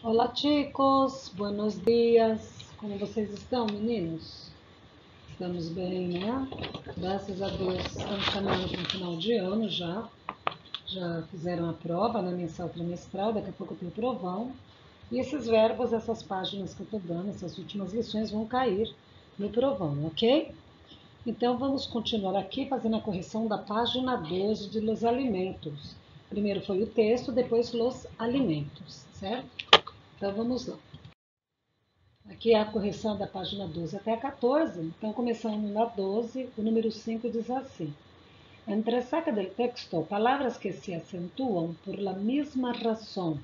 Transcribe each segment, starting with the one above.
Olá, chicos, buenos dias. Como vocês estão, meninos? Estamos bem, né? Graças a Deus, estamos caminhando para o final de ano já. Já fizeram a prova, né? Mensal, trimestral, daqui a pouco tem provão. E esses verbos, essas páginas que eu estou dando, essas últimas lições vão cair no provão, ok? Então, vamos continuar aqui fazendo a correção da página 12 de Los Alimentos. Primeiro foi o texto, depois Los Alimentos, certo? Então, vamos lá. Aqui é a correção da página 12 até a 14. Então, começando na 12, o número 5 diz assim. Entre saca del texto, palavras que se acentuam por la misma razón.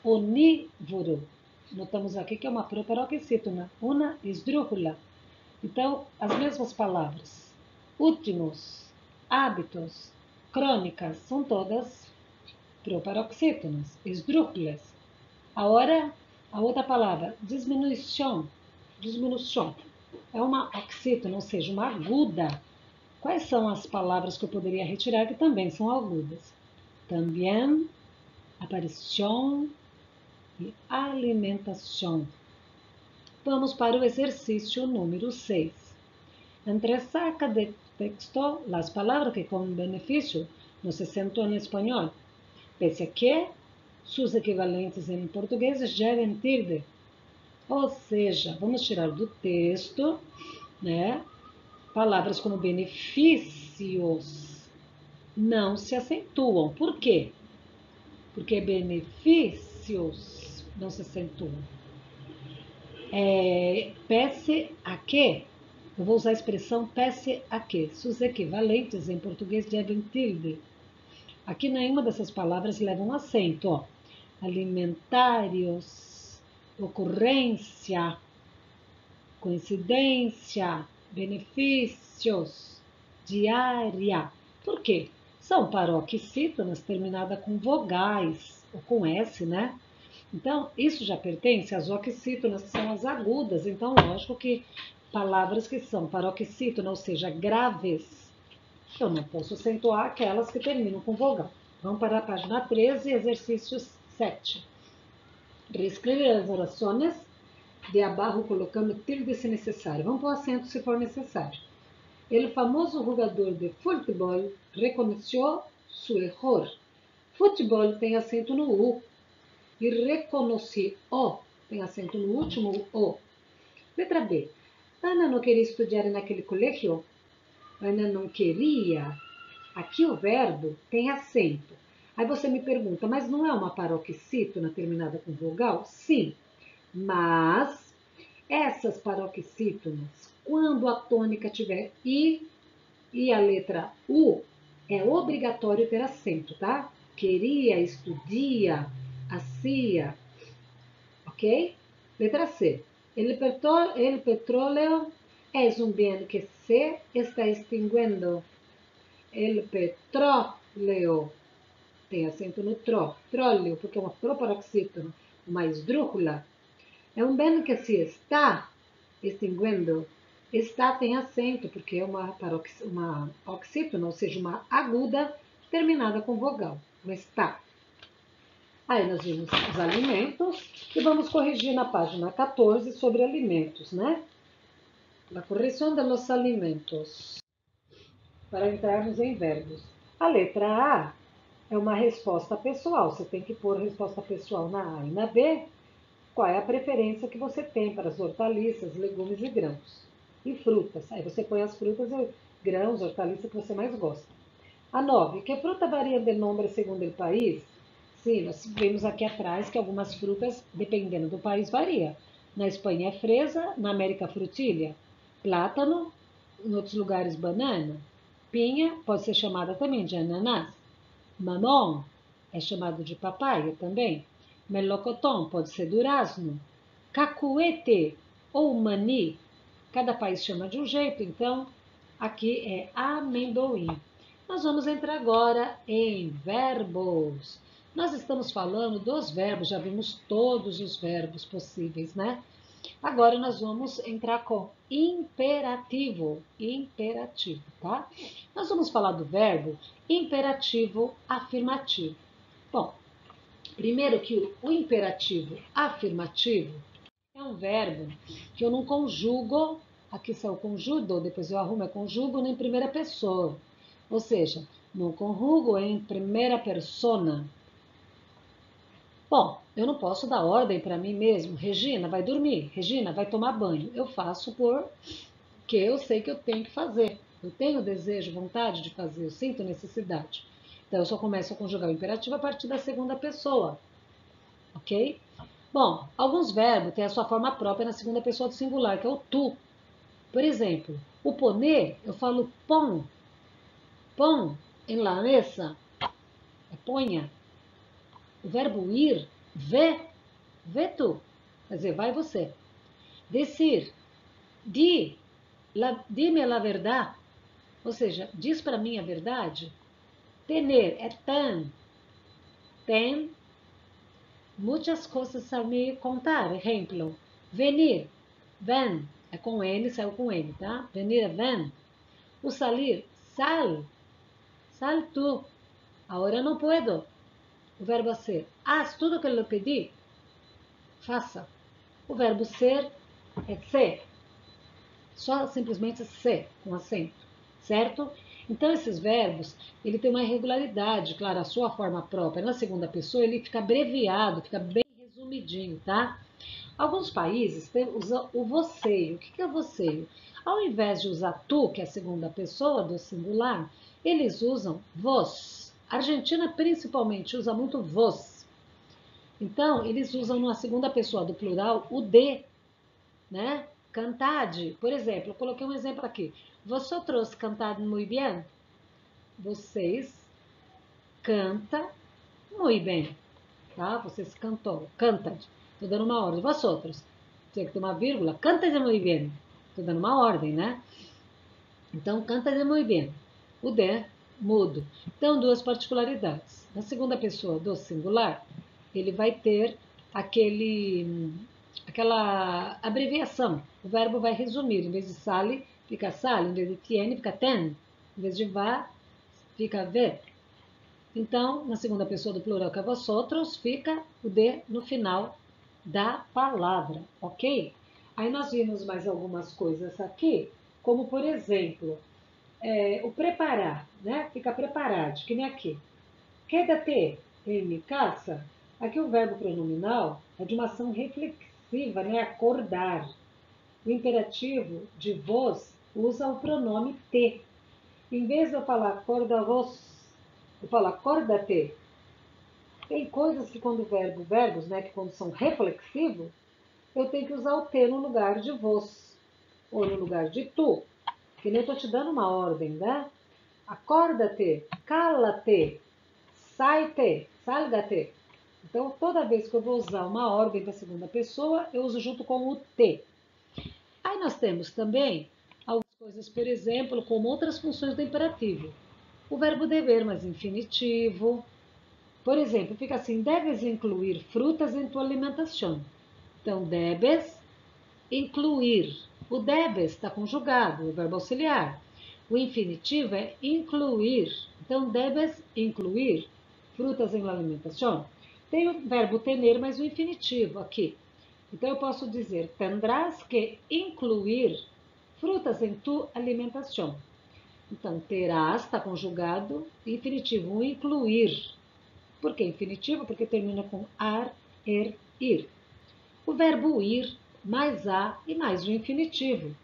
Onívoro. Notamos aqui que é uma proparoxítona. Una esdrújula. Então, as mesmas palavras. Últimos, hábitos, crônicas, são todas proparoxítonas. Esdrújulas. Agora, a outra palavra, diminuição. Diminuição. É uma oxítona, ou seja, uma aguda. Quais são as palavras que eu poderia retirar que também são agudas? Também, aparição e alimentação. Vamos para o exercício número 6. Entre saca de texto las palabras que con beneficio no se acentúan en español, pese a que sus equivalentes em português devem ter. Ou seja, vamos tirar do texto, né? Palavras como benefícios não se acentuam. Por quê? Porque benefícios não se acentuam. Pese a que, eu vou usar a expressão pese a que, seus equivalentes em português devem tilde. Aqui nenhuma dessas palavras leva um acento, ó. Alimentários, ocorrência, coincidência, benefícios, diária. Por quê? São paroxítonas terminadas com vogais, ou com S, né? Então, isso já pertence às oxítonas, que são as agudas. Então, lógico que palavras que são paroxítonas, ou seja, graves, eu não posso acentuar aquelas que terminam com vogal. Vamos para a página 13, exercício 7. Reescreve as orações de abaixo colocando tilde se necessário. Vamos pôr acento se for necessário. El famoso jogador de futebol reconheceu seu erro. Futebol tem acento no U. E reconheci o, tem acento no último O. Letra B. Ana não queria estudar naquele colégio? Ana não queria. Aqui o verbo tem acento. Aí você me pergunta, mas não é uma paroxítona terminada com vogal? Sim, mas essas paroxítonas, quando a tônica tiver I e a letra U, é obrigatório ter acento, tá? Queria, estudia, hacía, ok? Letra C. El petróleo es un bien que se está extinguindo. El petróleo tem acento no tro, tróleo, porque é uma proparoxítona, uma esdrújula. É um bem que se está extinguindo. Está tem acento, porque é uma oxítona, ou seja, uma aguda terminada com vogal. O está. Aí nós vimos os alimentos e vamos corrigir na página 14 sobre alimentos, né? A correção de los alimentos. Para entrarmos em verbos. A letra A é uma resposta pessoal. Você tem que pôr resposta pessoal na A e na B. Qual é a preferência que você tem para as hortaliças, legumes e grãos? E frutas. Aí você põe as frutas e grãos, hortaliças que você mais gosta. A 9. Que fruta varia de nome segundo o país? Sim, nós vimos aqui atrás que algumas frutas, dependendo do país, varia. Na Espanha é fresa, na América frutilha, plátano, em outros lugares banana. Pinha pode ser chamada também de ananás. Mamão é chamado de papaya também. Melocotão pode ser durazno. Cacuete ou mani, cada país chama de um jeito, então aqui é amendoim. Nós vamos entrar agora em verbos. Nós estamos falando dos verbos, já vimos todos os verbos possíveis, né? Agora nós vamos entrar com imperativo, tá? Nós vamos falar do verbo imperativo afirmativo. Bom, Primeiro que o imperativo afirmativo é um verbo que eu não conjugo, aqui só o conjugo, depois eu arrumo, conjugo em primeira pessoa. Ou seja, não conjugo em primeira persona. Bom, eu não posso dar ordem para mim mesmo. Regina, vai dormir. Regina, vai tomar banho. Eu faço porque eu sei que eu tenho que fazer. Eu tenho desejo, vontade de fazer, eu sinto necessidade. Então, eu só começo a conjugar o imperativo a partir da segunda pessoa. Ok? Bom, alguns verbos têm a sua forma própria na segunda pessoa do singular, que é o tu. Por exemplo, o poner, eu falo pon. Pon em la mesa, é ponha. O verbo ir, vê tu. Quer dizer, vai você. Decir, dime la verdade. Ou seja, diz para mim a verdade. Tener é ten muitas coisas a me contar. Exemplo, venir, ven, é com N, saiu com N, tá? Venir é ven. O salir, sal tu. Agora não puedo. O verbo ser, haz tudo que eu pedi. Faça. O verbo ser é ser. Só simplesmente ser, com acento, certo? Então, esses verbos, ele tem uma irregularidade, claro, a sua forma própria. Na segunda pessoa, ele fica abreviado, fica bem resumidinho, tá? Alguns países usam o voceio. O que é o voceio? Ao invés de usar tu, que é a segunda pessoa do singular, eles usam vos. A Argentina, principalmente, usa muito vos. Então, eles usam na segunda pessoa do plural o de, né? Cantade, por exemplo, eu coloquei um exemplo aqui. Vosotros cantad muy bien. Vocês canta muito bem, tá? Vocês cantou, canta. Estou dando uma ordem. Vosotros, tinha que ter uma vírgula. Canta de muy bien. Estou dando uma ordem, né? Então, canta de muy bien. O de, mudo. Então, duas particularidades. Na segunda pessoa do singular, ele vai ter aquela abreviação. O verbo vai resumir. Em vez de sale, fica sale. Em vez de tiene, fica ten. Em vez de vá, fica ver. Então, na segunda pessoa do plural, que é vosotros, fica o de no final da palavra, ok? Aí nós vimos mais algumas coisas aqui, como por exemplo, o preparar, né? Fica preparado, que nem aqui. Quédate em mi casa. Aqui o verbo pronominal é de uma ação reflexiva, né? Acordar. O imperativo de vos usa o pronome te. Em vez de eu falar acorda vos, eu falo acorda-te. Tem coisas que quando verbos, né, que quando são reflexivos, eu tenho que usar o te no lugar de vos, ou no lugar de tu, que nem eu estou te dando uma ordem, né? Acorda-te, cala-te, sai-te, salga-te. Então, toda vez que eu vou usar uma ordem para a segunda pessoa, eu uso junto com o te. Aí nós temos também algumas coisas, por exemplo, como outras funções do imperativo. O verbo dever, mas infinitivo. Por exemplo, fica assim: debes incluir frutas em tua alimentação. Então, debes incluir. O debes está conjugado, o verbo auxiliar. O infinitivo é incluir. Então, debes incluir frutas em la alimentação. Tem o verbo tener, mas o infinitivo aqui. Então, eu posso dizer: tendrás que incluir frutas em tu alimentação. Então, terás está conjugado, infinitivo, incluir. Por que infinitivo? Porque termina com ar, ir. O verbo ir, mais a e mais o infinitivo.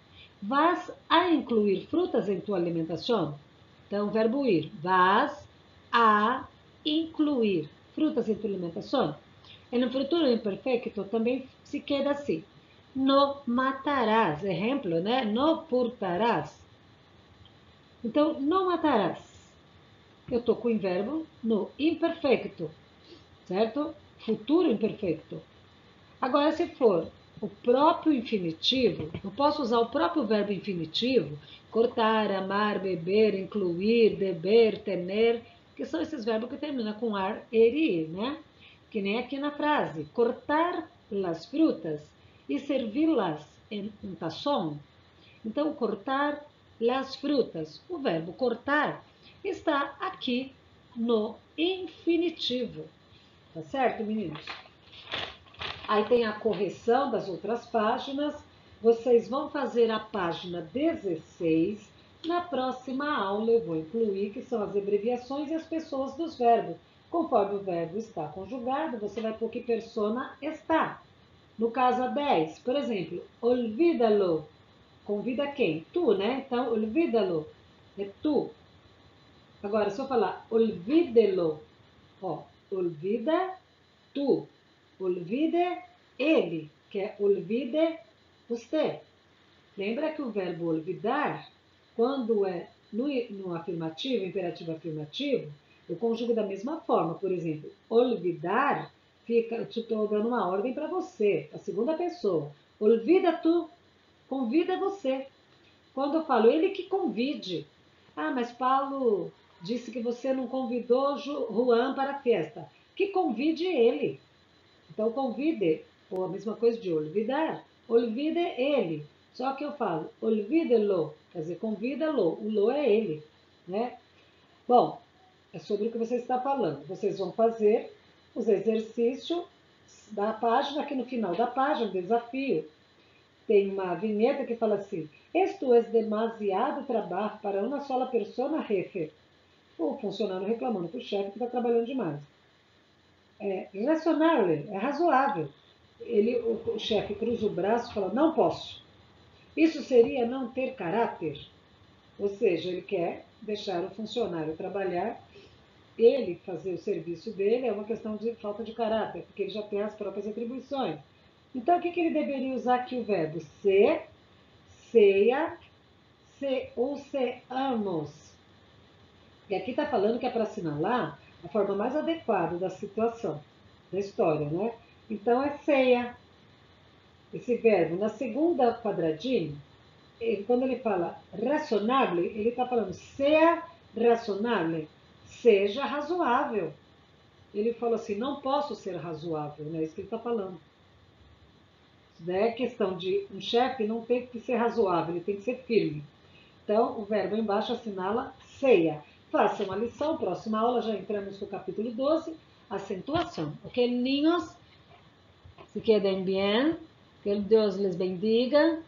Vas a incluir frutas em tua alimentação? Então, o verbo ir. Vas a incluir frutas em tua alimentação? E no futuro imperfeito também se queda assim. No matarás. Exemplo, né? No furtarás. Então, não matarás. Eu estou com o verbo no imperfeito, certo? Futuro imperfeito. Agora, se for o próprio infinitivo, eu posso usar o próprio verbo infinitivo, cortar, amar, beber, incluir, beber, tener, que são esses verbos que terminam com ar, er e ir, né? Que nem aqui na frase, cortar las frutas e servi-las em um tação. Então, cortar las frutas. O verbo cortar está aqui no infinitivo, Tá certo, meninos? Aí tem a correção das outras páginas. Vocês vão fazer a página 16. Na próxima aula eu vou incluir, que são as abreviações e as pessoas dos verbos. Conforme o verbo está conjugado, você vai pôr que persona está. No caso a 10, por exemplo, olvídalo. Convida quem? Tu, né? Então, olvídalo. É tu. Agora, se eu falar olvídelo, ó, olvida tu. Olvide ele, que é olvide você. Lembra que o verbo olvidar, quando é no afirmativo, imperativo afirmativo, eu conjugo da mesma forma. Por exemplo, olvidar, eu estou dando uma ordem para você, a segunda pessoa. Olvida tu, convida você. Quando eu falo ele que convide. Ah, mas Paulo disse que você não convidou Juan para a festa. Que convide ele. Então, convide, ou a mesma coisa de olvidar, olvide ele. Só que eu falo, olvídelo, quer dizer, convida-lo, o lo é ele, né? Bom, é sobre o que você está falando. Vocês vão fazer os exercícios da página, aqui no final da página, desafio. Tem uma vinheta que fala assim, esto es demasiado trabalho para uma sola persona, jefe. O funcionário reclamando para o chefe que está trabalhando demais. É razoável, é razoável. O chefe cruza o braço e fala, não posso. Isso seria não ter caráter. Ou seja, ele quer deixar o funcionário trabalhar, ele fazer o serviço dele é uma questão de falta de caráter, porque ele já tem as próprias atribuições. Então, o que ele deveria usar aqui o verbo? Se, seia, se ou seamos. E aqui está falando que é para assinalar a forma mais adequada da situação, da história, né? Então, é seia, esse verbo. Na segunda quadradinho, quando ele fala razonável, ele está falando seja razonável, seja razoável. Ele falou assim, não posso ser razoável, não é isso que ele está falando. Isso daí é questão de um chefe não tem que ser razoável, ele tem que ser firme. Então, o verbo embaixo assinala seia. Façam a lição, próxima aula já entramos no capítulo 12, acentuação. Ok, niños? Se quedem bien, que Deus les bendiga.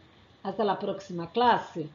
Hasta la próxima clase.